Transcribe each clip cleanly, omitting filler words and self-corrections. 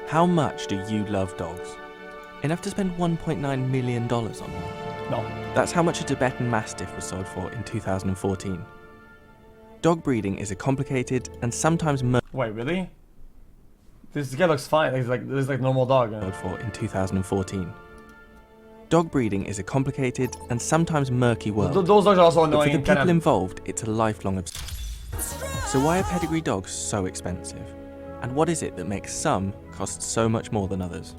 How much do you love dogs? Enough to spend $1.9 million on them? No. That's how much a Tibetan Mastiff was sold for in 2014. Dog breeding is a complicated and sometimes Wait, really? This guy looks fine. This is like normal dog. sold for in 2014. Dog breeding is a complicated and sometimes murky world. Those dogs are also But annoying. for the people involved, it's a lifelong obsession. So why are pedigree dogs so expensive? And what is it that makes some cost so much more than others?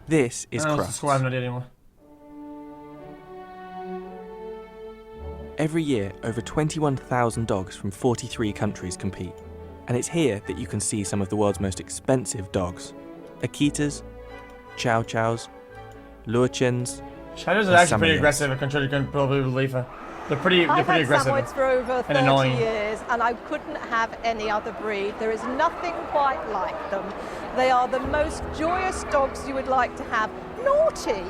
This is Crufts. I have no idea anymore. Every year, over 21,000 dogs from 43 countries compete. And it's here that you can see some of the world's most expensive dogs. Akitas, Chow Chows, Lurchens. Shadows are actually pretty aggressive and control can probably relieve her. They're pretty aggressive. I've had Samoyeds for over 30 annoying. years, and I couldn't have any other breed. There is nothing quite like them. They are the most joyous dogs you would like to have. Naughty,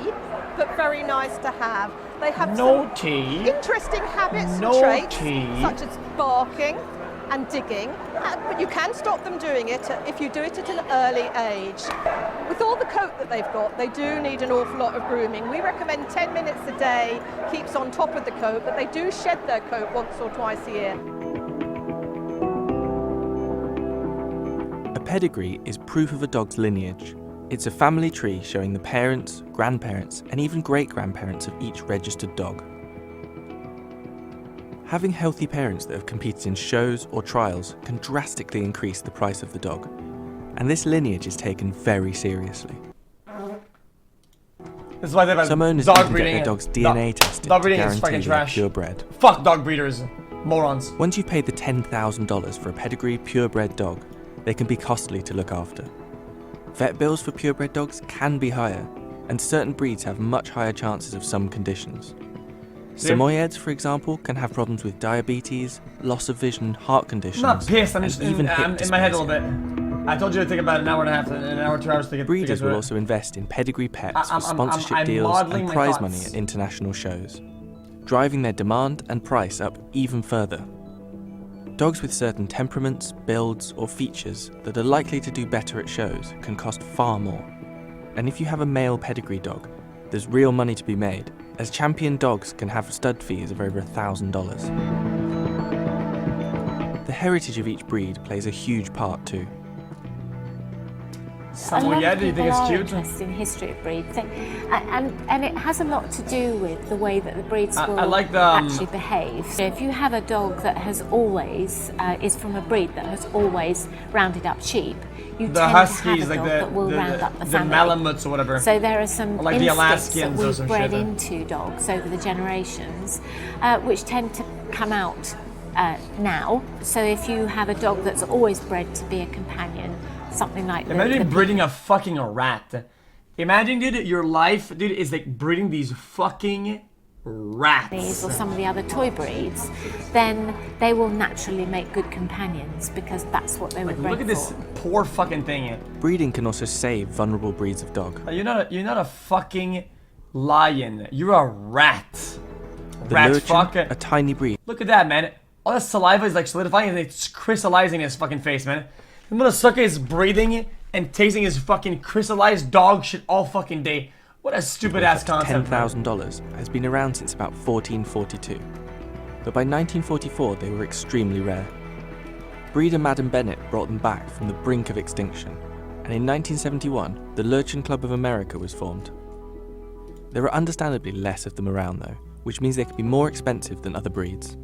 but very nice to have. They have some interesting habits and traits, such as barking and digging, but you can stop them doing it if you do it at an early age. With all the coat that they've got, they do need an awful lot of grooming. We recommend 10 minutes a day, keeps on top of the coat, but they do shed their coat once or twice a year. A pedigree is proof of a dog's lineage. It's a family tree showing the parents, grandparents, and even great-grandparents of each registered dog. Having healthy parents that have competed in shows or trials can drastically increase the price of the dog, and this lineage is taken very seriously. This is why they have Some owners dog even get breeding their dog's DNA tested dog to breeding is guarantee fucking they're trash. purebred. Fuck dog breeders, morons. Once you've paid the $10,000 for a pedigree purebred dog, they can be costly to look after. Vet bills for purebred dogs can be higher, and certain breeds have much higher chances of some conditions. Samoyeds, for example, can have problems with diabetes, loss of vision, heart conditions, I'm not pissed, I'm and just even hip I'm in my head a little dysplasia. bit. I told you to take about an hour and a half, an hour, 2 hours to get Breeders through will it. also invest in pedigree pets for I'm sponsorship deals modeling and my prize thoughts. money at international shows, driving their demand and price up even further. Dogs with certain temperaments, builds, or features that are likely to do better at shows can cost far more. And if you have a male pedigree dog, there's real money to be made, as champion dogs can have stud fees of over $1,000. The heritage of each breed plays a huge part too. Samoyed, do you think it's cute? Interested in history of breeds, and it has a lot to do with the way that the breeds will like the, actually behave. So if you have a dog that has always is from a breed that has always rounded up sheep, you the tend Huskies, to have a like dog that will round up the family. Malamutes or whatever. So there are some like the instincts that Alaskans or we've some bred shit. into dogs over the generations, which tend to come out now. So if you have a dog that's always bred to be a companion, something like Imagine breeding a fucking rat. Imagine, dude, your life, dude, is like breeding these fucking rats. or some of the other toy breeds, then they will naturally make good companions because that's what they were Like, bred look at this for. poor fucking thing. Breeding can also save vulnerable breeds of dog. You're not a fucking lion. You're a rat. The Rat Lurchen, fuck. a tiny breed. Look at that, man. All that saliva is like solidifying and it's crystallizing in his fucking face, man. The motherfucker is breathing and tasting his fucking crystallized dog shit all fucking day. What a stupid ass concept. $10,000 has been around since about 1442. But by 1944 they were extremely rare. Breeder Madam Bennett brought them back from the brink of extinction, and in 1971 the Lurchen Club of America was formed. There are understandably less of them around though, which means they could be more expensive than other breeds.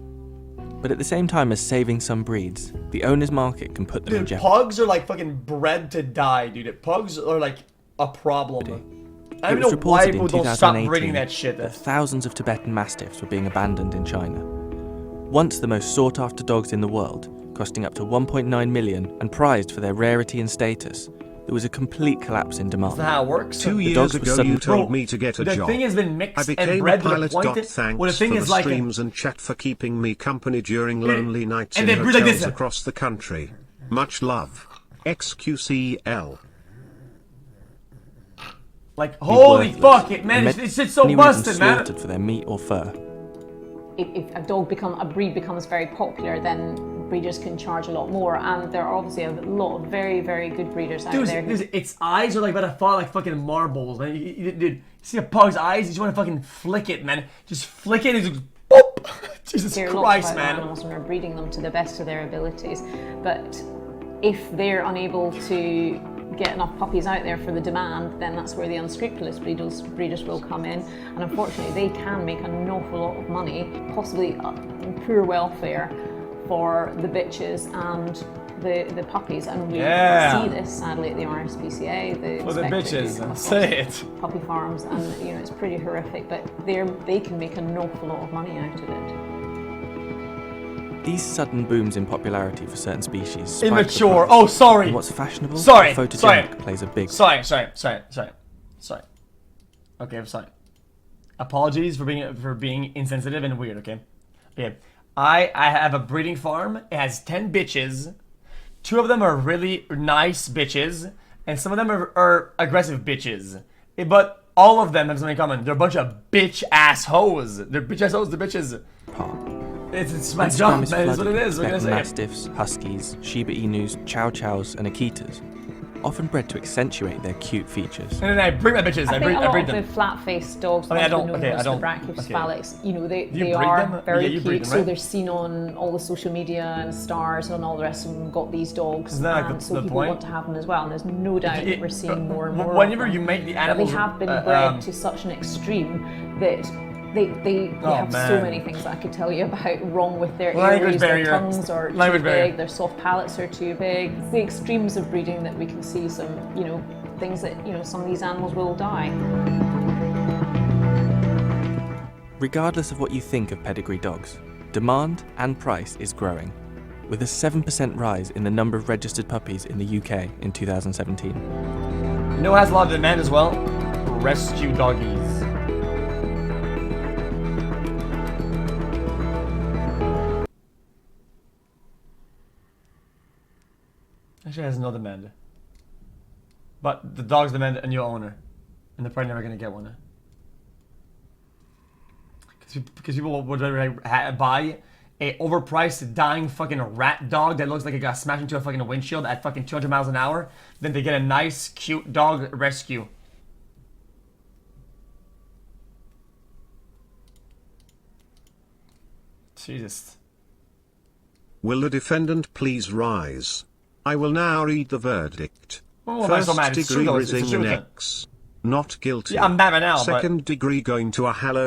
But at the same time as saving some breeds, the owner's market can put them in Dude, jeopardy. pugs are like fucking bred to die, dude. Pugs are like a problem. I It don't was know why reported in people don't stop breeding 2018 that shit. that thousands of Tibetan Mastiffs were being abandoned in China. Once the most sought-after dogs in the world, costing up to 1.9 million and prized for their rarity and status, there was a complete collapse in demand. That's not how it works. 2 The years dogs were ago suddenly- you told Bro, me to get a the job. thing has been I mixed and became a bred to the pilot. point Thanks where the thing for is the like streams and chat for keeping me company during lonely nights and in they breed like hotels this. across the country. Much love. xQcl. Like, holy worthless, fuck it, man. and This shit's so many were even busted, man. slaughtered for their meat or fur. If a breed becomes very popular, then breeders can charge a lot more, and there are obviously a lot of very, very good breeders out there. Dude, its eyes are like about to fall like fucking marbles, man. Dude, see a pug's eyes? You just want to fucking flick it, man. Just flick it and just boop. Jesus Christ, man. Animals when we're breeding them to the best of their abilities, but if they're unable to get enough puppies out there for the demand, then that's where the unscrupulous breeders will come in, and unfortunately they can make an awful lot of money, possibly poor welfare for the bitches and the puppies, and we see this sadly at the RSPCA. For the bitches, say it. Puppy farms, and it's pretty horrific, but they can make an awful lot of money out of it. These sudden booms in popularity for certain species spike the Immature. price, Oh, sorry. and what's fashionable Sorry. and photogenic plays a big Sorry. Okay, I'm sorry. Apologies for being insensitive and weird. Okay. I have a breeding farm. It has 10 bitches. 2 of them are really nice bitches, and some of them are aggressive bitches. But all of them have something in common. They're a bunch of bitch ass hoes. They're bitch ass hoes. They're bitches. part. It's my Instagram job, is man. It's what it flooded is. with What can I say? Mastiffs, Huskies, Shiba Inus, Chow Chows, and Akitas, often bred to accentuate their cute features. And then I breed my bitches. I think a lot breed of them. the flat-faced dogs, I mean, I don't- known okay, as I don't- the brachycephalics, they breed are them? very Yeah, you breed cute. them, So right? they're seen on all the social media, and stars and all the rest of them got these dogs, Isn't that like and the- so the people point? want to have them as well. And there's no doubt that we're seeing more and more. Whenever of them. you make the But animals, they have been bred to such an extreme that they Oh, have so man. mings that I could tell you about wrong with their Language ears, their barrier. tongues are Language too barrier. big, their soft palates are too big. It's the extremes of breeding that we can see some, things that, some of these animals will die. Regardless of what you think of pedigree dogs, demand and price is growing, with a 7% rise in the number of registered puppies in the UK in 2017. You know what has a lot of demand as well? Rescue doggies. Actually, it has no demand. But the dogs demand a new owner. And they're probably never going to get one. Because people would rather buy a overpriced, dying fucking rat dog that looks like it got smashed into a fucking windshield at fucking 200 miles an hour than to get a nice, cute dog rescue. Jesus. Will the defendant please rise? I will now read the verdict. Oh, I'm so mad. It's First degree true, though. It's rising true, in though. X. Not guilty. Yeah, I'm Batman now, but- Second degree going to a hello.